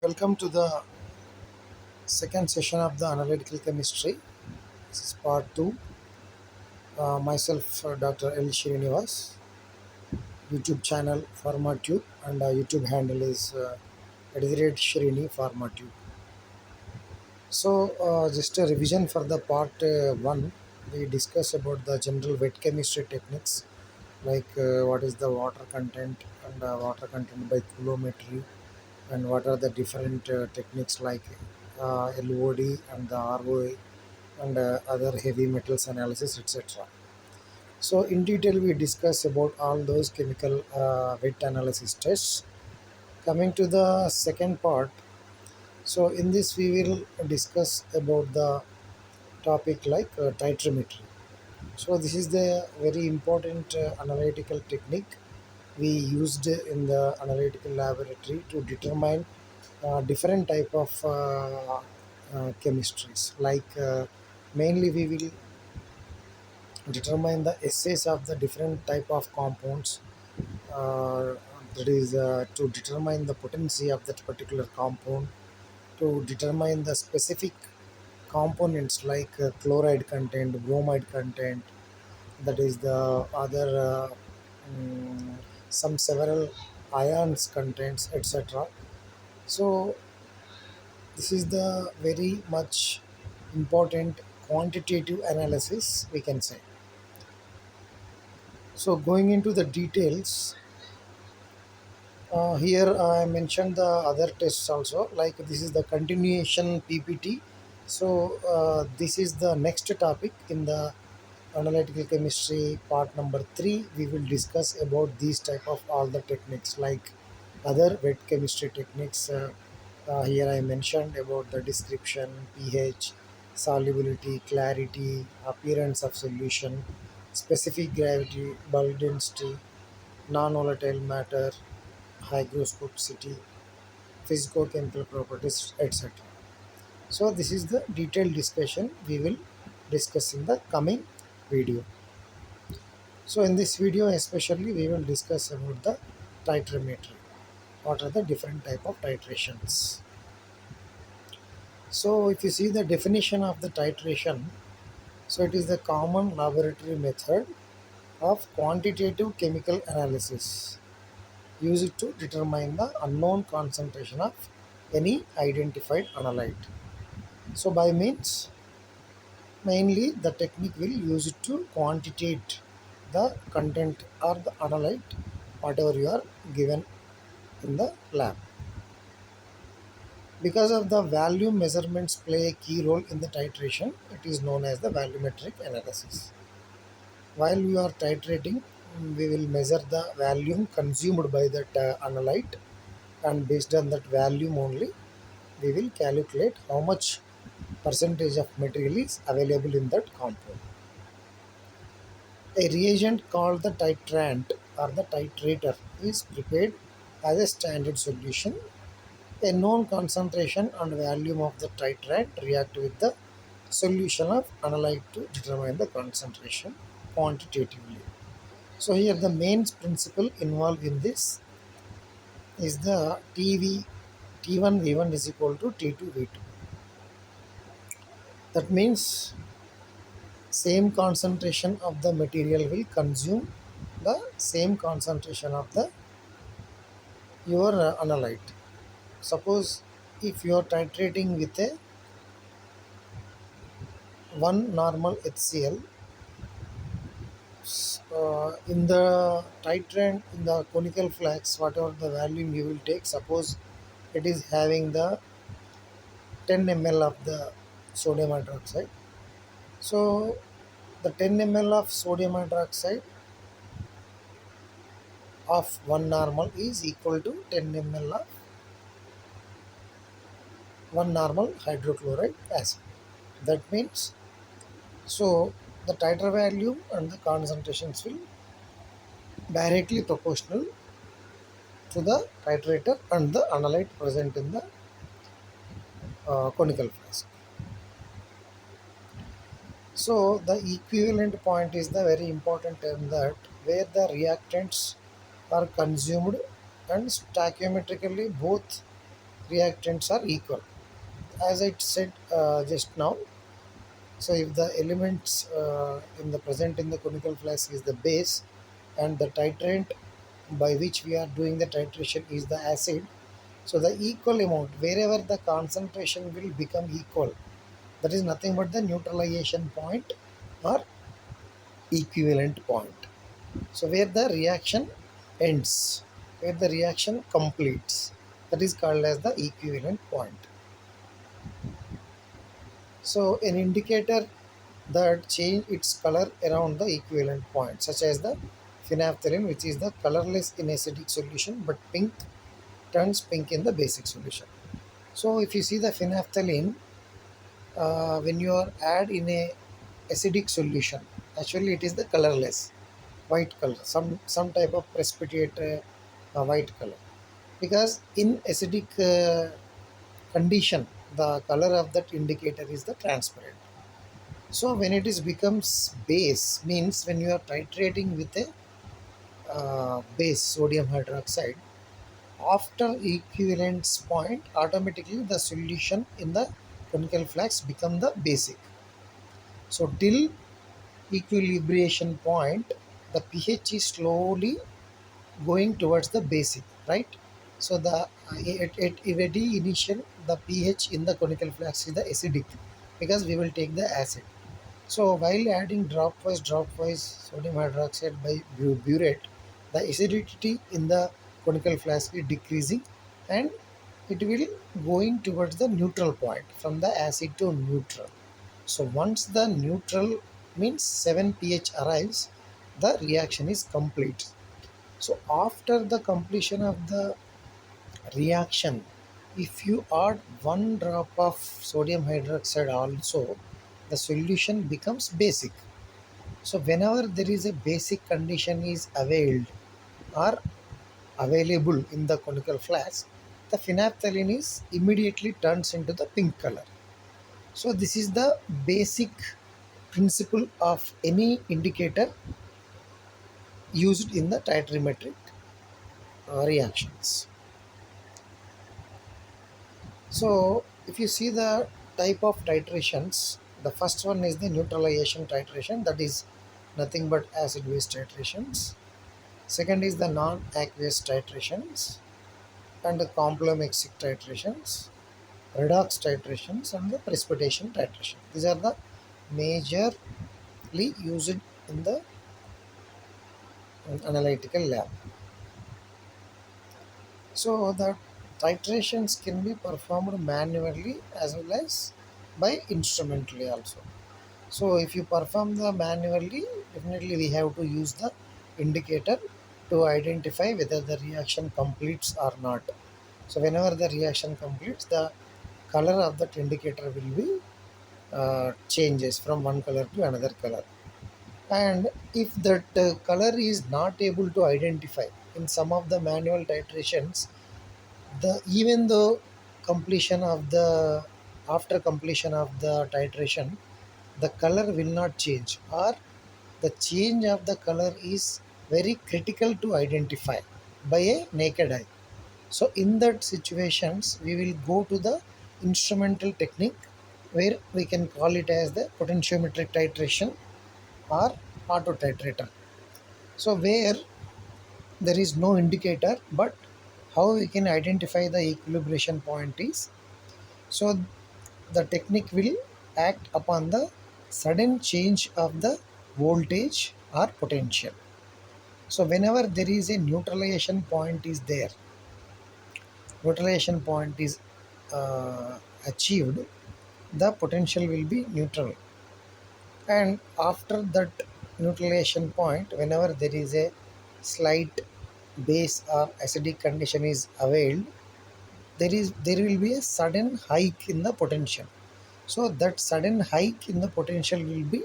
Welcome to the second session of the analytical chemistry. This is part 2. Myself, Dr. L. Srinivas, YouTube channel Part-2, and YouTube handle is @Srini Part-2. Just a revision for the part 1, we discuss about the general wet chemistry techniques like what is the water content and water content by coulometry, and what are the different techniques like LOD and the ROA and other heavy metals analysis, etc. So in detail we discuss about all those chemical wet analysis tests. Coming to the second part, so in this we will discuss about the topic like titrometry. So this is the very important analytical technique we used in the analytical laboratory to determine different type of chemistries. Like mainly we will determine the essays of the different type of compounds. Uh, that is to determine the potency of that particular compound, to determine the specific components like chloride content, bromide content, that is the other mm, some several ions contents, etc. So this is the very much important quantitative analysis, we can say. So going into the details, here I mentioned the other tests also, like this is the continuation PPT. So this is the next topic in the analytical chemistry part number 3. We will discuss about these type of all the techniques like other wet chemistry techniques. Here I mentioned about the description, pH, solubility, clarity, appearance of solution, specific gravity, bulk density, non-volatile matter, hygroscopicity, physicochemical properties, etc. So this is the detailed discussion we will discuss in the coming video. So in this video especially we will discuss about the titrometry. What are the different type of titrations? So if you see the definition of the titration, so it is the common laboratory method of quantitative chemical analysis used to determine the unknown concentration of any identified analyte. So by means, mainly the technique will use it to quantitate the content or the analyte whatever you are given in the lab. Because of the value measurements play a key role in the titration, it is known as the volumetric analysis. While we are titrating, we will measure the volume consumed by that analyte, and based on that volume only, we will calculate how much percentage of material is available in that compound. A reagent called the titrant or the titrator is prepared as a standard solution. A known concentration and volume of the titrant react with the solution of analyte to determine the concentration quantitatively. So here the main principle involved in this is the T1 V1 is equal to T2 V2. That means same concentration of the material will consume the same concentration of the your analyte. Suppose if you are titrating with a one normal HCl, in the titrant in the conical flask, whatever the volume you will take, suppose it is having the 10 ml of the sodium hydroxide. So the 10 ml of sodium hydroxide of one normal is equal to 10 ml of one normal hydrochloride acid. That means, so the titer value and the concentrations will directly proportional to the titrator and the analyte present in the conical flask. So the equivalent point is the very important term, that where the reactants are consumed and stoichiometrically both reactants are equal. As I said just now, so if the elements in the present in the conical flask is the base, and the titrant by which we are doing the titration is the acid, so the equal amount wherever the concentration will become equal, that is nothing but the neutralization point or equivalent point. So where the reaction ends, where the reaction completes, that is called as the equivalent point. So an indicator that change its color around the equivalent point, such as the phenolphthalein, which is the colorless in acidic solution but pink, turns pink in the basic solution. So if you see the phenolphthalein, when you are add in a acidic solution, actually it is the colorless white color, some type of precipitate white color, because in acidic condition the color of that indicator is the transparent. So when it is becomes base, means when you are titrating with a base sodium hydroxide, after equivalence point automatically the solution in the conical flask become the basic. So till equilibration point, the pH is slowly going towards the basic, right? So the at very initial the pH in the conical flask is the acidic, because we will take the acid. So while adding dropwise sodium hydroxide by burette, the acidity in the conical flask is decreasing, and it will going towards the neutral point from the acid to neutral. So once the neutral means 7 pH arrives, the reaction is complete. So after the completion of the reaction, if you add one drop of sodium hydroxide also, the solution becomes basic. So whenever there is a basic condition is availed or available in the conical flask, the phenolphthalein is immediately turns into the pink color. So this is the basic principle of any indicator used in the titrimetric reactions. So if you see the type of titrations, the first one is the neutralization titration, that is nothing but acid base titrations. Second is the non-aqueous titrations, and the complementary titrations, redox titrations, and the precipitation titration. These are the majorly used in the analytical lab. So the titrations can be performed manually as well as by instrumentally also. So if you perform the manually, definitely we have to use the indicator to identify whether the reaction completes or not. So whenever the reaction completes, the color of that indicator will be changes from one color to another color. And if that color is not able to identify in some of the manual titrations, the even though completion of the after completion of the titration, the color will not change, or the change of the color is very critical to identify by a naked eye. So in that situations we will go to the instrumental technique, where we can call it as the potentiometric titration or auto titrator. So where there is no indicator, but how we can identify the equilibration point is, so the technique will act upon the sudden change of the voltage or potential. So whenever there is a neutralization point is there, neutralization point is achieved, the potential will be neutral. And after that neutralization point, whenever there is a slight base or acidic condition is availed, there will be a sudden hike in the potential. So that sudden hike in the potential will be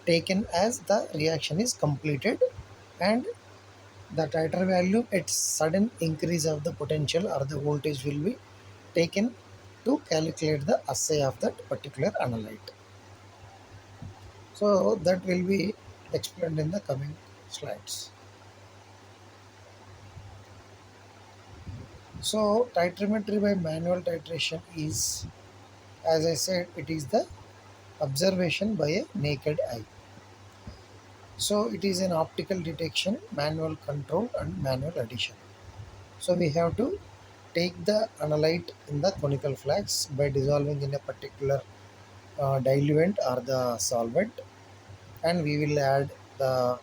taken as the reaction is completed, and the titer value at sudden increase of the potential or the voltage will be taken to calculate the assay of that particular analyte. So that will be explained in the coming slides. So titrimetry by manual titration is, as I said, it is the observation by a naked eye. So it is an optical detection, manual control, and manual addition. So we have to take the analyte in the conical flask by dissolving in a particular diluent or the solvent, and we will add the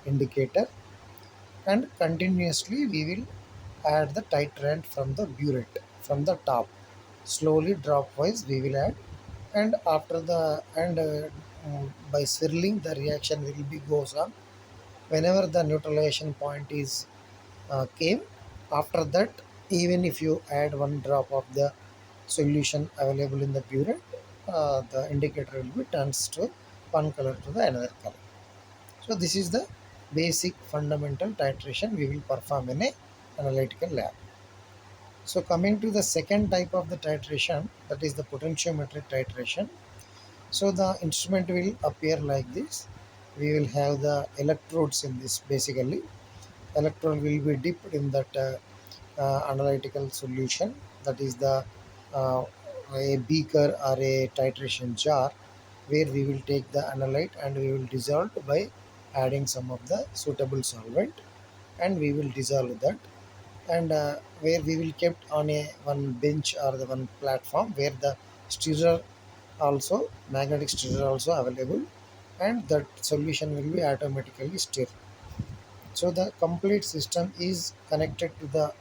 indicator, and continuously we will add the titrant from the burette from the top. Slowly drop wise we will add, and after the and by swirling the reaction will be goes on. Whenever the neutralization point is came, after that, even if you add one drop of the solution available in the burette, the indicator will be turns to one color to the another color. So this is the basic fundamental titration we will perform in a analytical lab. So coming to the second type of the titration, that is the potentiometric titration. So the instrument will appear like this. We will have the electrodes in this. Basically electrode will be dipped in that analytical solution, that is the uh, a beaker or a titration jar, where we will take the analyte and we will dissolve by adding some of the suitable solvent, and we will dissolve that, and where we will kept on a one bench or the one platform where the stirrer also, magnetic stirrer also available, and that solution will be automatically stirred. So the complete system is connected to the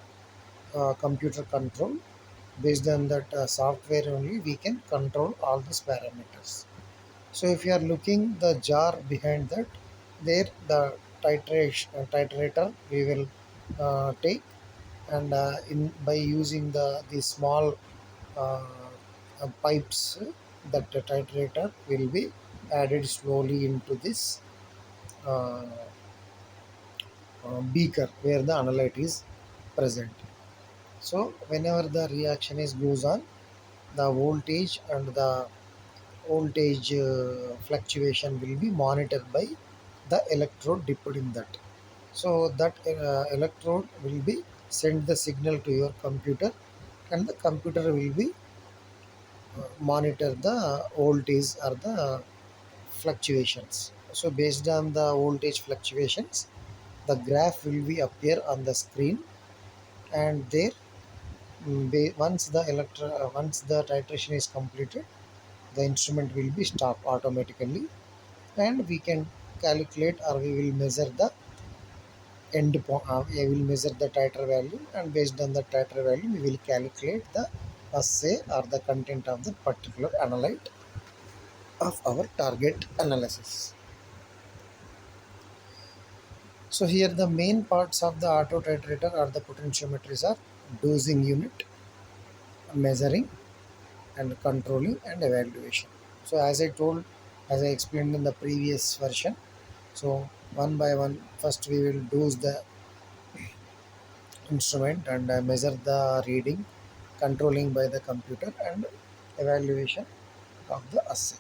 computer control. Based on that software only we can control all these parameters. So if you are looking the jar behind that, there the titrator we will take, and in by using the small uh, pipes, that the titrator will be added slowly into this uh, beaker where the analyte is present. So whenever the reaction is goes on, the voltage fluctuation will be monitored by the electrode dipped in that. So that electrode will be send the signal to your computer, and the computer will be monitor the voltage or the fluctuations. So based on the voltage fluctuations, the graph will be appear on the screen, and there, once the titration is completed, the instrument will be stopped automatically, and we can calculate or we will measure the end point. We will measure the titer value, and based on the titer value we will calculate the assay or the content of the particular analyte of our target analysis. So here the main parts of the auto titrator or the potentiometers are dosing unit, measuring, and controlling, and evaluation. So as I told, as I explained in the previous version, so one by one, first we will dose the instrument and measure the reading, controlling by the computer, and evaluation of the assay.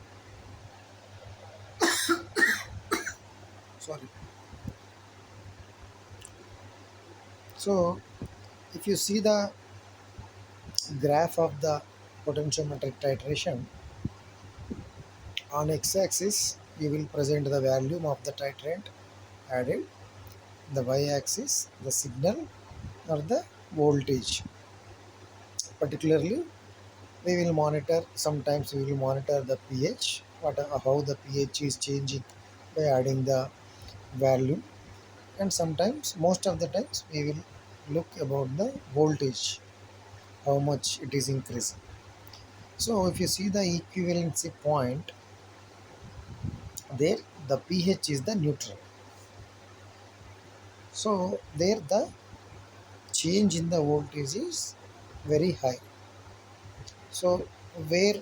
Sorry. So if you see the graph of the potentiometric titration, on x-axis you will present the volume of the titrant added, the y-axis the signal or the voltage. Particularly we will monitor, sometimes we will monitor the pH, how the pH is changing by adding the value, and sometimes, most of the times, we will look about the voltage, how much it is increasing. So if you see the equivalency point, there the pH is the neutral. So there the change in the voltage is very high. So where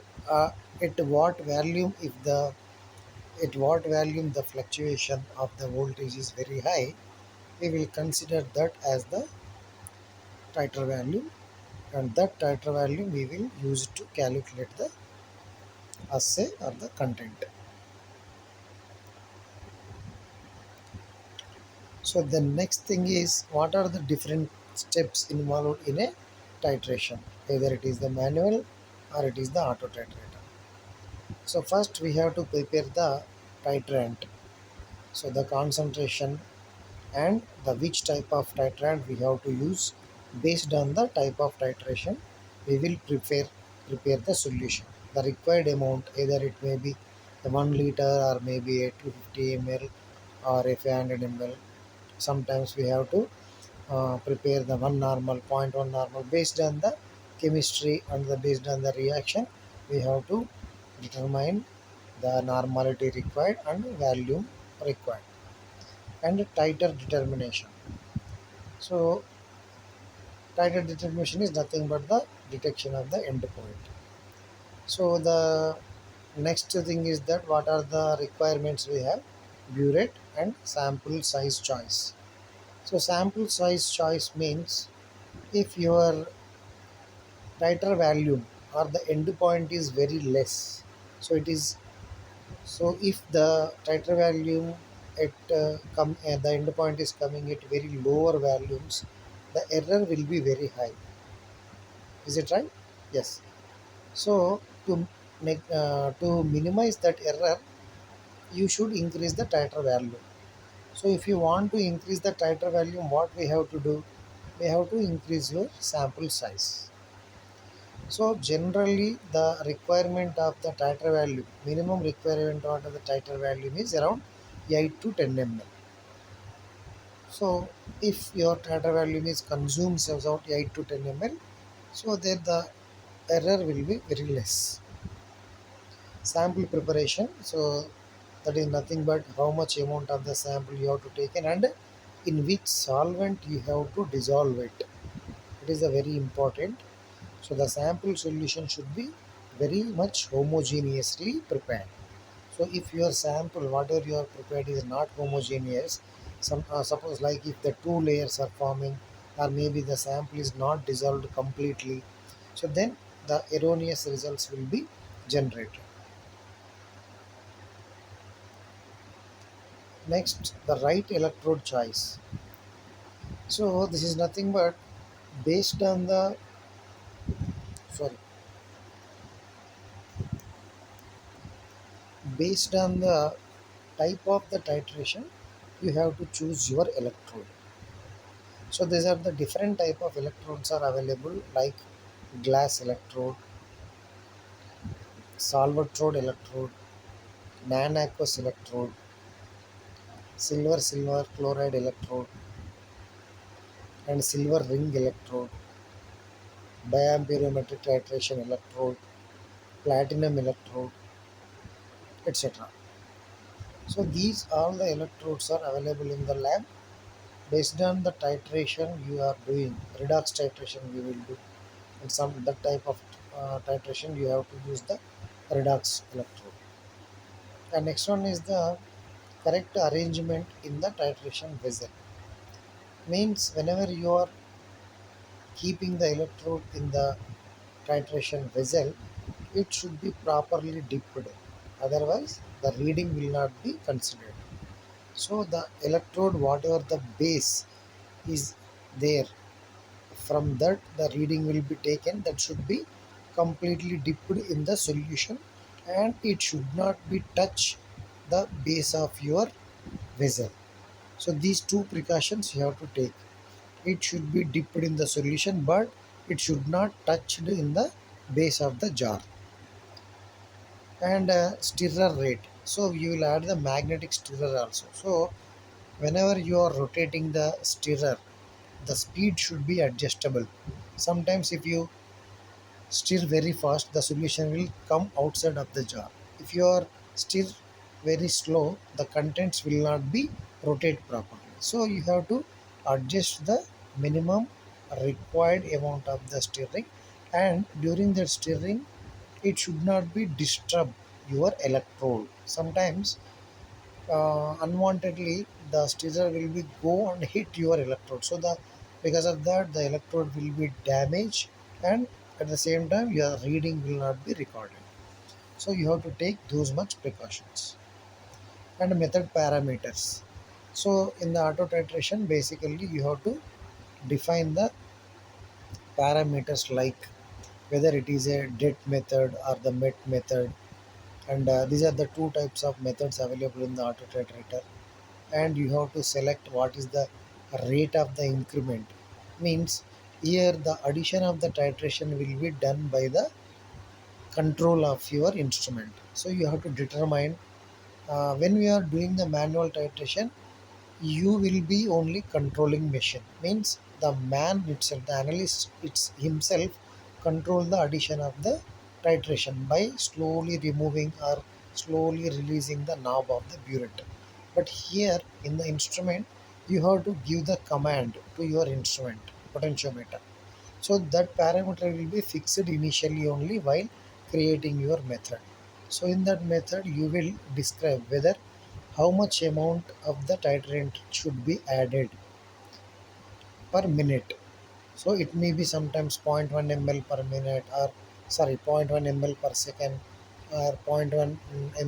at what volume, if the at what volume the fluctuation of the voltage is very high, we will consider that as the titer value, and that titer value we will use to calculate the assay or the content. So the next thing is, what are the different steps involved in a titration, either it is the manual or it is the auto titrator. So first we have to prepare the titrant. So the concentration and the which type of titrant we have to use, based on the type of titration we will prepare the solution. The required amount, either it may be a 1 liter or maybe a 250 ml or a 500 ml. Sometimes we have to prepare the one normal, point one normal, based on the chemistry and based on the reaction. We have to determine the normality required and volume required, and tighter determination. So tighter determination is nothing but the detection of the endpoint. So the next thing is that what are the requirements we have: burette and sample size choice. So sample size choice means if your titer value or the endpoint is very less, so it is, so if the titer value at the endpoint is coming at very lower values, the error will be very high. Is it right? Yes. So to minimize that error, you should increase the titer value. So if you want to increase the titer value, what we have to do? We have to increase your sample size. So generally the requirement of the titer value, minimum requirement of the titer value is around 8 to 10 ml. So if your titer value is consumes about 8 to 10 ml, so then the error will be very less. Sample preparation, so that is nothing but how much amount of the sample you have to take in and in which solvent you have to dissolve it. It is a very important. So the sample solution should be very much homogeneously prepared. So if your sample, whatever you are prepared, is not homogeneous, suppose like if the two layers are forming, or maybe the sample is not dissolved completely, so then the erroneous results will be generated. Next, the right electrode choice. So this is nothing but based on the, sorry, based on the type of the titration, you have to choose your electrode. So these are the different type of electrodes are available, like glass electrode, solvatrode electrode, non-aqueous electrode, silver chloride electrode, and silver ring electrode, diamperometric titration electrode, platinum electrode, etc. So these all the electrodes are available in the lab. Based on the titration you are doing, redox titration you will do, and some that type of titration you have to use the redox electrode. And next one is the correct arrangement in the titration vessel. Means whenever you are keeping the electrode in the titration vessel, it should be properly dipped. Otherwise, the reading will not be considered. So the electrode, whatever the base is there, from that the reading will be taken. That should be completely dipped in the solution, and it should not be touch the base of your vessel. So these two precautions you have to take. It should be dipped in the solution, but it should not touch in the base of the jar. And stirrer rate. So you will add the magnetic stirrer also. So whenever you are rotating the stirrer, the speed should be adjustable. Sometimes if you stir very fast, the solution will come outside of the jar. If you are stir very slow, the contents will not be rotate properly. So you have to adjust the minimum required amount of the stirring, and during that stirring it should not be disturb your electrode. Sometimes unwantedly the stirrer will be go and hit your electrode, so the because of that the electrode will be damaged, and at the same time your reading will not be recorded. So you have to take those much precautions. And method parameters. So in the auto titration, basically you have to define the parameters like whether it is a det method or the met method, and these are the two types of methods available in the auto titrator. And you have to select what is the rate of the increment, means here the addition of the titration will be done by the control of your instrument. So you have to determine, when we are doing the manual titration, you will be only controlling machine, means the man itself, the analyst it's himself control the addition of the titration by slowly removing or slowly releasing the knob of the burette. But here in the instrument, you have to give the command to your instrument potentiometer, so that parameter will be fixed initially only while creating your method. So in that method you will describe whether how much amount of the titrant should be added per minute. So it may be sometimes zero point 0.1 ml per minute, or sorry, zero point 0.1 ml per second, or zero point 0.1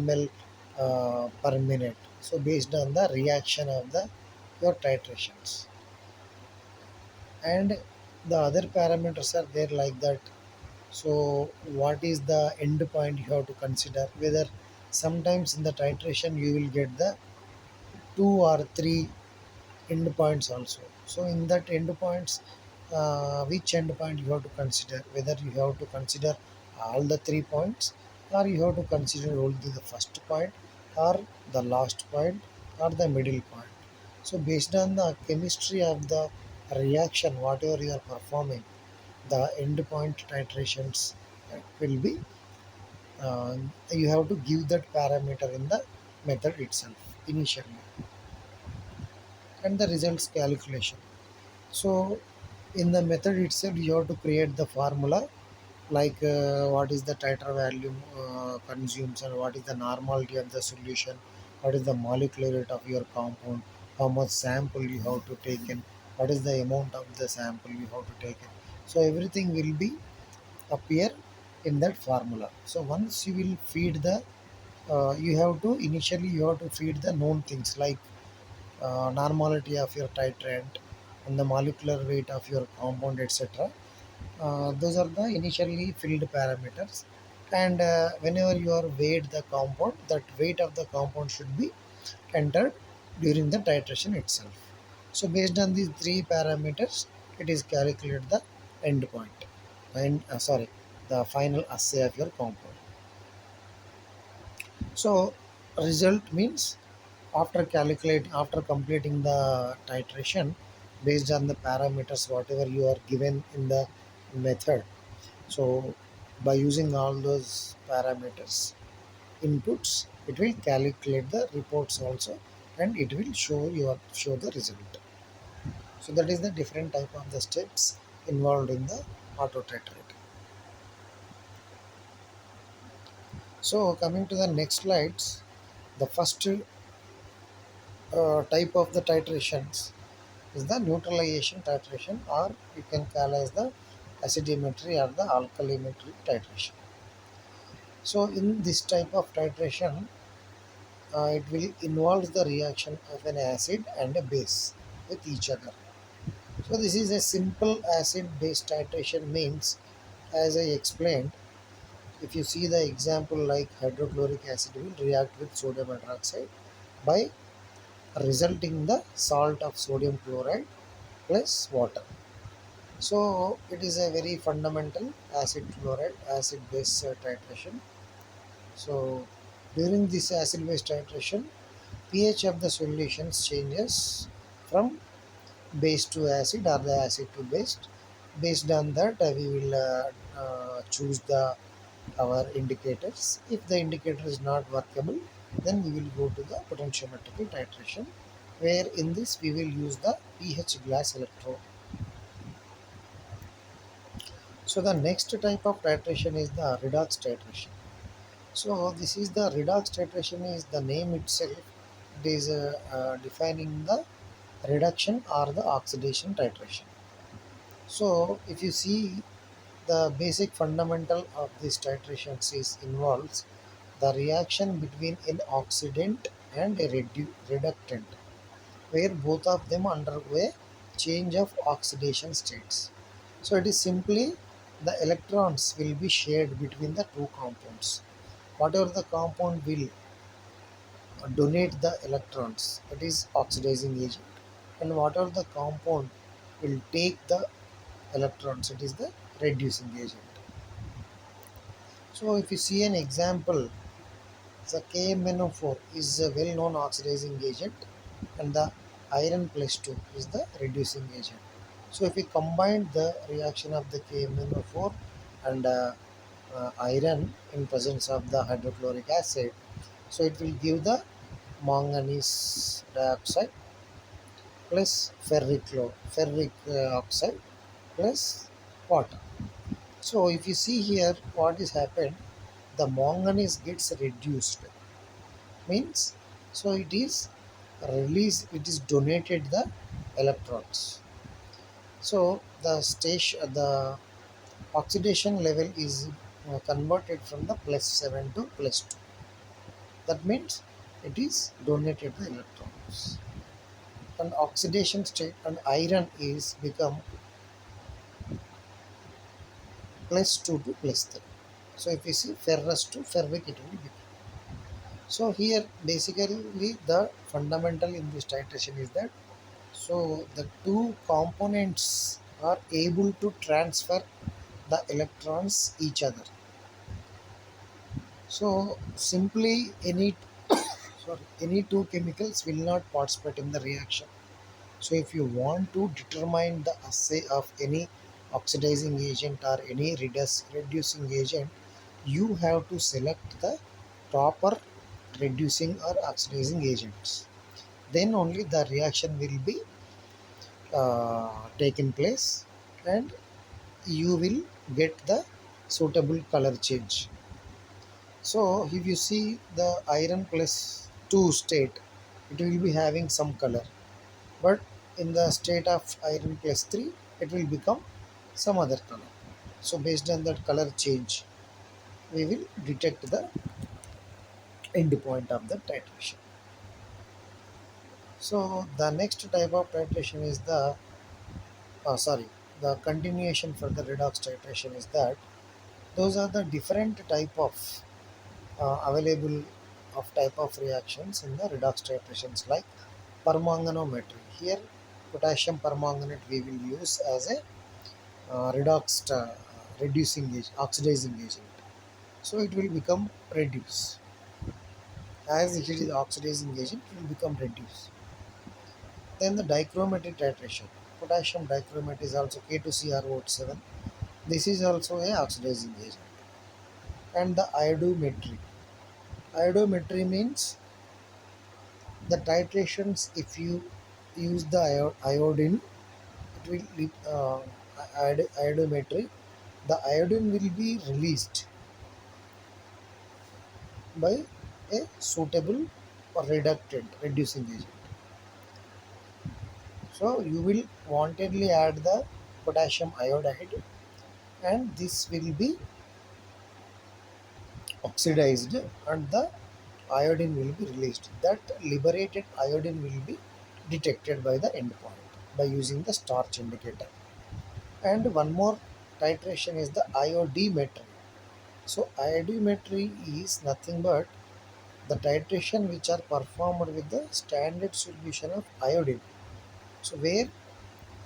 ml per minute. So based on the reaction of the your titrations, and the other parameters are there like that. So what is the end point you have to consider, whether sometimes in the titration you will get the two or three end points also. So in that end points, which end point you have to consider, whether you have to consider all the 3 points, or you have to consider only the first point, or the last point, or the middle point. So based on the chemistry of the reaction whatever you are performing, the end point titrations will be, you have to give that parameter in the method itself initially, and the results calculation. So in the method itself, you have to create the formula like what is the titer value consumes, and what is the normality of the solution, what is the molecular weight of your compound, how much sample you have to take in, what is the amount of the sample you have to take in. So everything will be appear in that formula. So once you will feed the, you have to initially you have to feed the known things like normality of your titrant and the molecular weight of your compound, etc. Those are the initially filled parameters. And whenever you are weighed the compound, that weight of the compound should be entered during the titration itself. So based on these three parameters, it is calculated the end point, and sorry, the final assay of your compound. So result means after completing the titration based on the parameters whatever you are given in the method. So by using all those parameters inputs, it will calculate the reports also, and it will show the result. So that is the different type of the steps involved in the auto titrate. So coming to the next slides, the first type of the titrations is the neutralization titration, or you can call as the acidimetry or the alkalimetry titration. So in this type of titration, it will involve the reaction of an acid and a base with each other. So this is a simple acid base titration, means as I explained, if you see the example like hydrochloric acid will react with sodium hydroxide by resulting the salt of sodium chloride plus water. So it is a very fundamental acid chloride acid base titration. So during this acid base titration, pH of the solutions changes from base to acid or the acid to base. Based on that, we will choose the our indicators. If the indicator is not workable, then we will go to the potentiometric titration, where in this we will use the pH glass electrode. So the next type of titration is the redox titration. So this is the redox titration is the name itself. It is defining the reduction or the oxidation titration. So if you see, the basic fundamental of this titrations is involves the reaction between an oxidant and a reductant, where both of them undergo a change of oxidation states. So it is simply the electrons will be shared between the two compounds. Whatever the compound will donate the electrons, it is oxidizing agent, and whatever the compound will take the electrons, it is the reducing agent. So if you see an example, the KMnO4 is a well-known oxidizing agent, and the iron plus 2 is the reducing agent. So if we combine the reaction of the KMnO4 and iron in presence of the hydrochloric acid, so it will give the manganese dioxide plus ferric oxide plus water. So if you see here what is happened, the manganese gets reduced, means, so it is released, it is donated the electrons. So the oxidation level is converted from the plus 7 to plus 2. That means it is donated the electrons. And oxidation state and iron is become plus 2 to plus 3. So if you see ferrous to ferric, it will become. So here basically the fundamental in this titration is that, so the two components are able to transfer the electrons each other. So simply any two chemicals will not participate in the reaction. So if you want to determine the assay of any oxidizing agent or any reducing agent, you have to select the proper reducing or oxidizing agents. Then only the reaction will be taken place, and you will get the suitable color change. So if you see the iron plus 2 state, it will be having some color, but in the state of iron plus 3, it will become some other color. So based on that color change, we will detect the end point of the titration. So the next type of titration is the continuation for the redox titration is that those are the different type of available of type of reactions in the redox titrations, like permanganometry. Here potassium permanganate we will use as a reducing agent, oxidizing agent. So it will become reduce. As it is oxidizing agent, it will become reduce. Then the dichromatic titration. Potassium dichromate is also K2CrO7. This is also a oxidizing agent. And the iodometry. Iodometry means the titrations, if you use the iodine, it will iodometry. The iodine will be released by a suitable or reducing agent. So you will wantedly add the potassium iodide, and this will be oxidized, and the iodine will be released. That liberated iodine will be detected by the endpoint by using the starch indicator. And one more titration is the iodimetry. So iodimetry is nothing but the titration which are performed with the standard solution of iodine. So where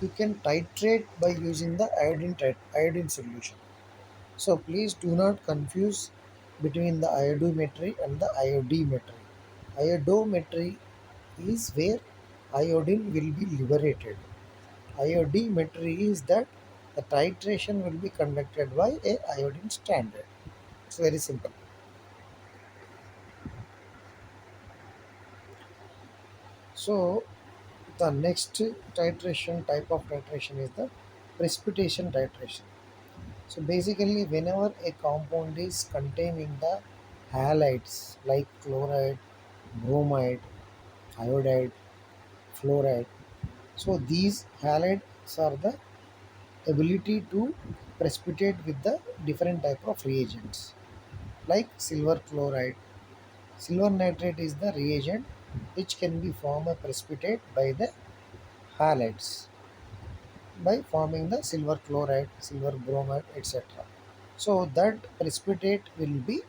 you can titrate by using the iodine solution. So please do not confuse between the iodometry and the iodimetry. Iodometry is where iodine will be liberated. Iodimetry is that the titration will be conducted by a iodine standard. It's very simple. So the next type of titration is the precipitation titration. So basically, whenever a compound is containing the halides like chloride, bromide, iodide, fluoride, so these halides are the ability to precipitate with the different type of reagents like silver chloride. Silver nitrate is the reagent which can be form a precipitate by the halides. by forming the silver chloride, silver bromide, etc. So that precipitate will be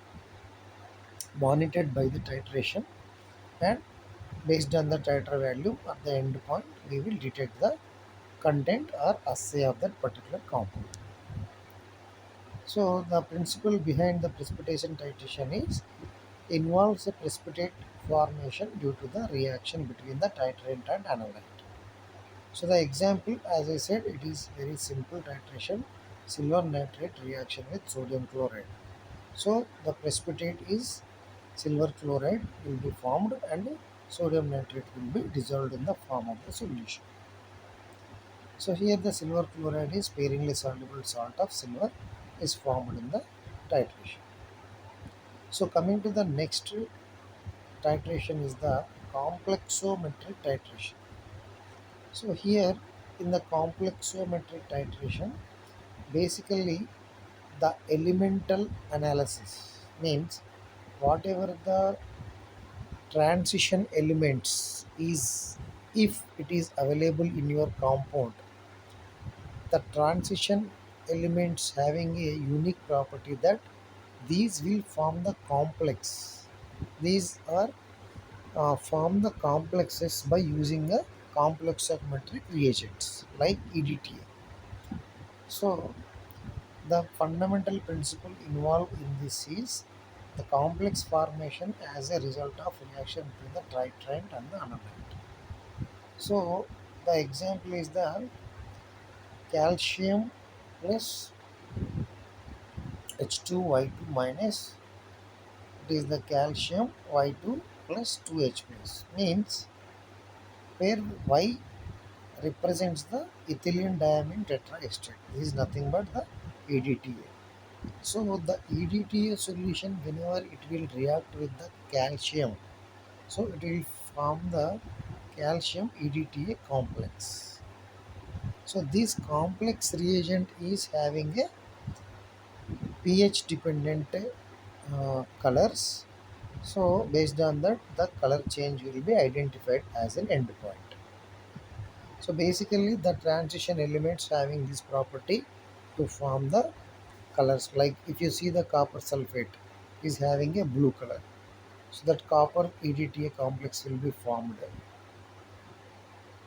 monitored by the titration, and based on the titer value at the end point we will detect the content or assay of that particular compound. So the principle behind the precipitation titration is involves a precipitate formation due to the reaction between the titrant and analyte. So the example, as I said, it is very simple titration, silver nitrate reaction with sodium chloride. So the precipitate is silver chloride will be formed and sodium nitrate will be dissolved in the form of the solution. So here the silver chloride is sparingly soluble salt of silver is formed in the titration. So coming to the next titration is the complexometric titration. So here in the complexometric titration, basically the elemental analysis means whatever the transition elements is, if it is available in your compound, the transition elements having a unique property that these will form the complex. These are form the complexes by using a complexometric reagents like EDTA. So the fundamental principle involved in this is the complex formation as a result of reaction between the titrant and the analyte. So the example is the calcium plus H2Y2 minus, it is the calcium Y2 plus 2H plus, means where Y represents the ethylene diamine tetraestrate. This is nothing but the EDTA. So the EDTA solution, whenever it will react with the calcium, so it will form the calcium EDTA complex. So this complex reagent is having a pH dependent colors. So based on that, the color change will be identified as an endpoint. So basically, the transition elements having this property to form the colors. Like if you see the copper sulfate is having a blue color, so that copper EDTA complex will be formed.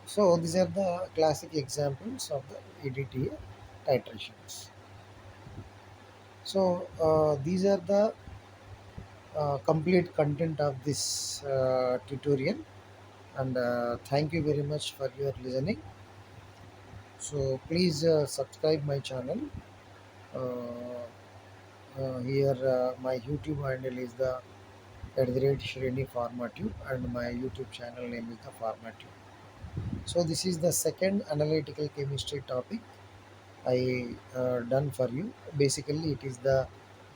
So these are the classic examples of the EDTA titrations. So these are the complete content of this tutorial, and thank you very much for your listening. So please subscribe my channel. Uh, Here my YouTube handle is the @Shreni Formative, and my YouTube channel name is the Formative. So this is the second analytical chemistry topic I done for you. Basically, it is the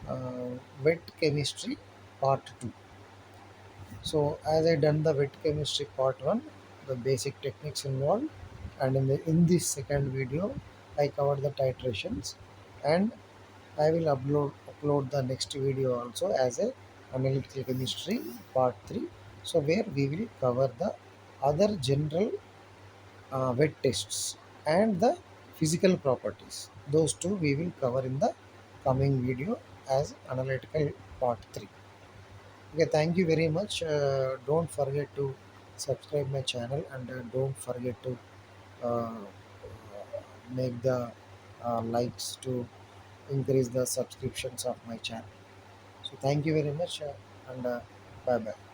uh, wet chemistry part 2. So as I done the wet chemistry part 1, the basic techniques involved, and in this second video, I covered the titrations, and I will upload the next video also as a analytical chemistry part 3. So where we will cover the other general wet tests and the physical properties. Those two we will cover in the coming video as analytical part 3. Okay, thank you very much. Don't forget to subscribe my channel, and don't forget to uh, make the likes to increase the subscriptions of my channel. So thank you very much, and bye bye.